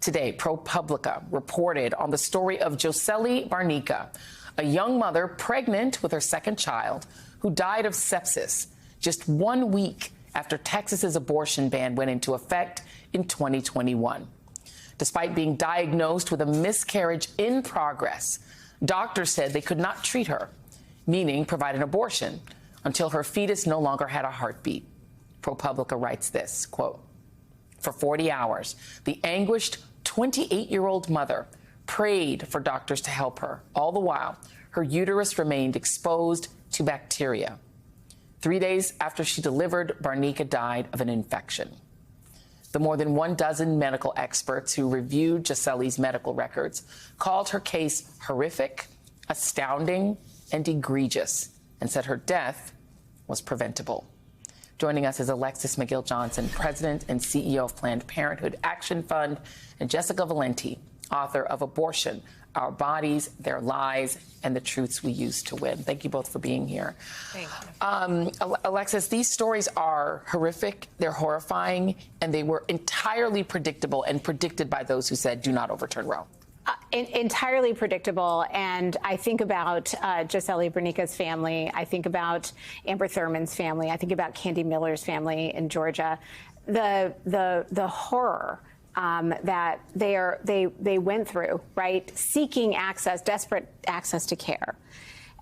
Today, ProPublica reported on the story of Josely Barnica, a young mother pregnant with her second child who died of sepsis just 1 week after Texas's abortion ban went into effect in 2021. Despite being diagnosed with a miscarriage in progress, doctors said they could not treat her, meaning provide an abortion, until her fetus no longer had a heartbeat. ProPublica writes this, quote, "For 40 hours, the anguished 28-year-old mother prayed for doctors to help her. All the while, her uterus remained exposed to bacteria. 3 days after she delivered, Barnica died of an infection." The more than 12 medical experts who reviewed Josely's medical records called her case horrific, astounding, and egregious, and said her death was preventable. Joining us is Alexis McGill-Johnson, President and CEO of Planned Parenthood Action Fund, and Jessica Valenti, author of Abortion: Our Bodies, Their Lies, and the Truths We Use to Win. Thank you both for being here. Thank you. Alexis, these stories are horrific, they're horrifying, and they were entirely predictable and predicted by those who said, do not overturn Roe. Entirely predictable. And I think about Josely Barnica's family. I think about Amber Thurman's family. I think about Candy Miller's family in Georgia. The horror that they went through, right? Seeking access, desperate access to care.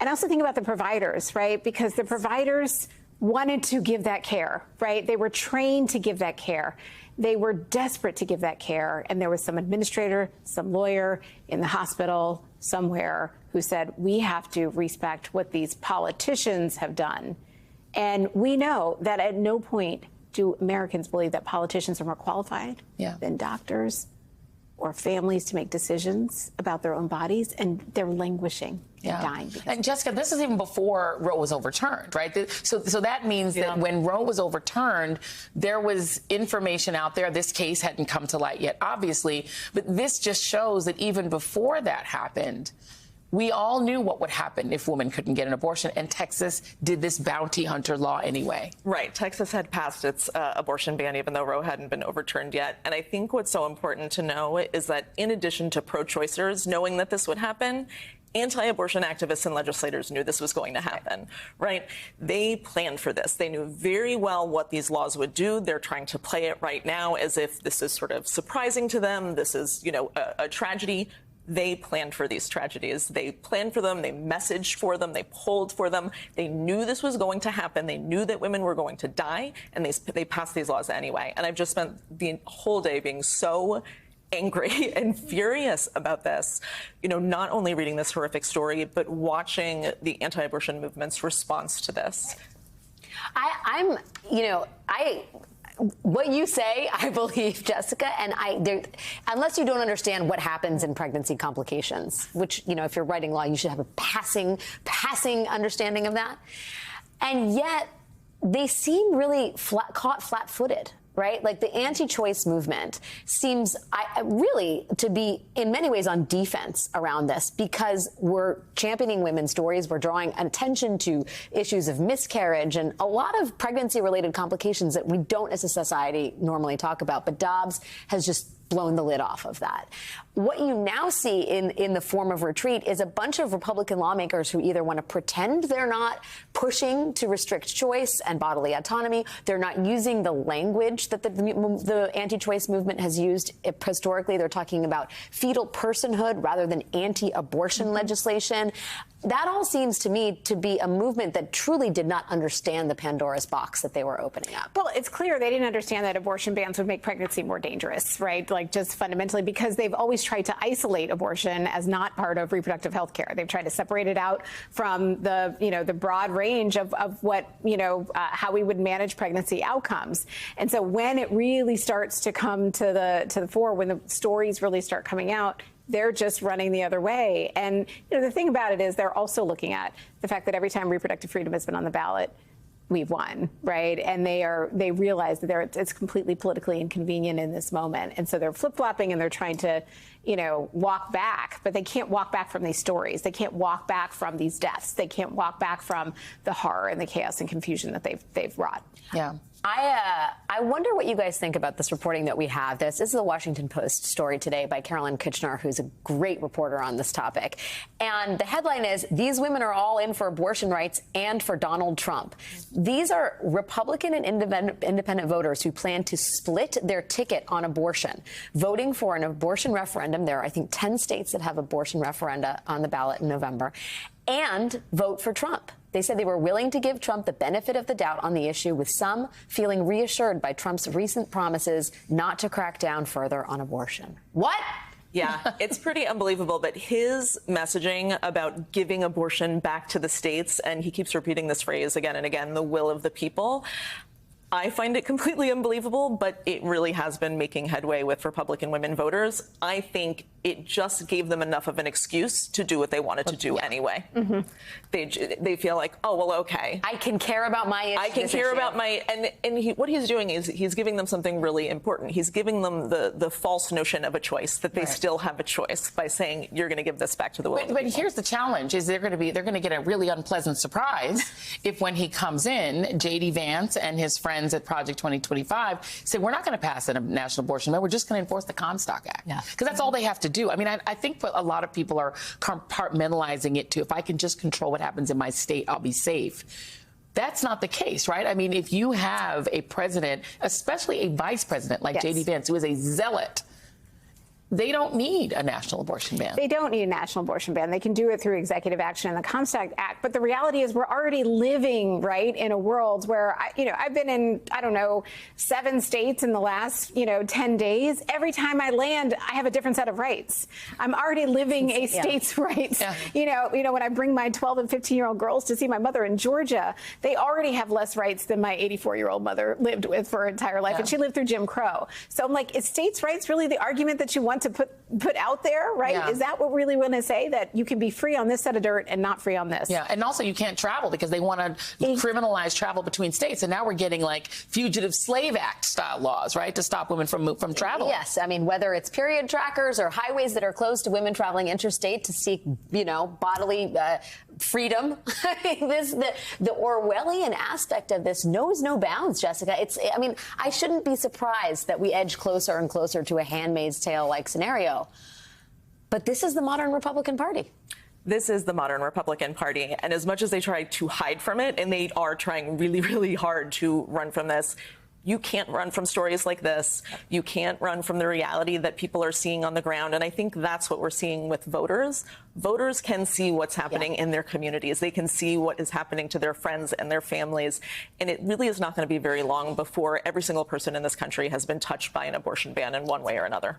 And I also think about the providers, right? Because the providers wanted to give that care, right? They were trained to give that care. They were desperate to give that care. And there was some administrator, some lawyer in the hospital somewhere who said, we have to respect what these politicians have done. And we know that at no point do Americans believe that politicians are more qualified than doctors or families to make decisions about their own bodies, and they're languishing and dying. And Jessica, this is even before Roe was overturned, right? So that means that when Roe was overturned, there was information out there. This case hadn't come to light yet, obviously, but this just shows that even before that happened, we all knew what would happen if women couldn't get an abortion, and Texas did this bounty hunter law anyway. Right. Texas had passed its abortion ban, even though Roe hadn't been overturned yet. And I think what's so important to know is that in addition to pro-choicers knowing that this would happen, anti-abortion activists and legislators knew this was going to happen, right? They planned for this. They knew very well what these laws would do. They're trying to play it right now as if this is sort of surprising to them. This is, a tragedy. They planned for these tragedies. They planned for them. They messaged for them. They polled for them. They knew this was going to happen. They knew that women were going to die, and they passed these laws anyway. And I've just spent the whole day being so angry and furious about this, not only reading this horrific story, but watching the anti-abortion movement's response to this. What you say, I believe, Jessica, and unless you don't understand what happens in pregnancy complications, which, if you're writing law, you should have a passing understanding of that. And yet they seem really caught flat-footed, right? Like the anti-choice movement seems really to be in many ways on defense around this, because we're championing women's stories. We're drawing attention to issues of miscarriage and a lot of pregnancy-related complications that we don't as a society normally talk about. But Dobbs has just blown the lid off of that. What you now see in the form of retreat is a bunch of Republican lawmakers who either want to pretend they're not pushing to restrict choice and bodily autonomy. They're not using the language that the anti-choice movement has used historically. They're talking about fetal personhood rather than anti-abortion legislation. That all seems to me to be a movement that truly did not understand the Pandora's box that they were opening up. Well, it's clear they didn't understand that abortion bans would make pregnancy more dangerous, right? Like just fundamentally, because they've always tried to isolate abortion as not part of reproductive health care. They've tried to separate it out from the broad range of what, how we would manage pregnancy outcomes. And so when it really starts to come to the fore, when the stories really start coming out, they're just running the other way. And the thing about it is they're also looking at the fact that every time reproductive freedom has been on the ballot, we've won, right? And they realize that it's completely politically inconvenient in this moment. And so they're flip-flopping and they're trying to, walk back, but they can't walk back from these stories. They can't walk back from these deaths. They can't walk back from the horror and the chaos and confusion that they've wrought. Yeah. I wonder what you guys think about this reporting that we have. This is the Washington Post story today by Carolyn Kitchener, who's a great reporter on this topic. And the headline is, "These women are all in for abortion rights and for Donald Trump." These are Republican and independent voters who plan to split their ticket on abortion, voting for an abortion referendum. There are, I think, 10 states that have abortion referenda on the ballot in November, and vote for Trump. They said they were willing to give Trump the benefit of the doubt on the issue, with some feeling reassured by Trump's recent promises not to crack down further on abortion. What? Yeah, it's pretty unbelievable. But his messaging about giving abortion back to the states, and he keeps repeating this phrase again and again, the will of the people, I find it completely unbelievable, but it really has been making headway with Republican women voters. I think it just gave them enough of an excuse to do what they wanted to do anyway. Mm-hmm. They feel like, oh, well, okay. I can care about my issue. I can care about my, what he's doing is he's giving them something really important. He's giving them the false notion of a choice, that they still have a choice, by saying you're going to give this back to the will. But here's the challenge: is they're going to get a really unpleasant surprise if, when he comes in, J.D. Vance and his friends at Project 2025 say, we're not going to pass a national abortion ban, we're just going to enforce the Comstock Act. Because that's all they have to do. I mean, I think a lot of people are compartmentalizing it to, if I can just control what happens in my state, I'll be safe. That's not the case, right? I mean, if you have a president, especially a vice president like J.D. Vance, who is a zealot, they don't need a national abortion ban. They don't need a national abortion ban. They can do it through executive action and the Comstock Act. But the reality is, we're already living, right, in a world where, I've been in, 7 states in the last, 10 days. Every time I land, I have a different set of rights. I'm already living a state's rights. Yeah. When I bring my 12 and 15-year-old girls to see my mother in Georgia, they already have less rights than my 84-year-old mother lived with for her entire life. And she lived through Jim Crow. So I'm like, is states' rights really the argument that you want to put out there, right? Yeah. Is that what we really want to say, that you can be free on this set of dirt and not free on this? Yeah, and also you can't travel, because they want to criminalize travel between states. And now we're getting like Fugitive Slave Act style laws, right, to stop women from travel. Yes, I mean, whether it's period trackers or highways that are closed to women traveling interstate to seek, bodily freedom. The Orwellian aspect of this knows no bounds, Jessica. I shouldn't be surprised that we edge closer and closer to a Handmaid's Tale-like scenario. But this is the modern Republican Party. This is the modern Republican Party. And as much as they try to hide from it, and they are trying really, really hard to run from this, you can't run from stories like this. You can't run from the reality that people are seeing on the ground. And I think that's what we're seeing with voters. Voters can see what's happening in their communities. They can see what is happening to their friends and their families. And it really is not going to be very long before every single person in this country has been touched by an abortion ban in one way or another.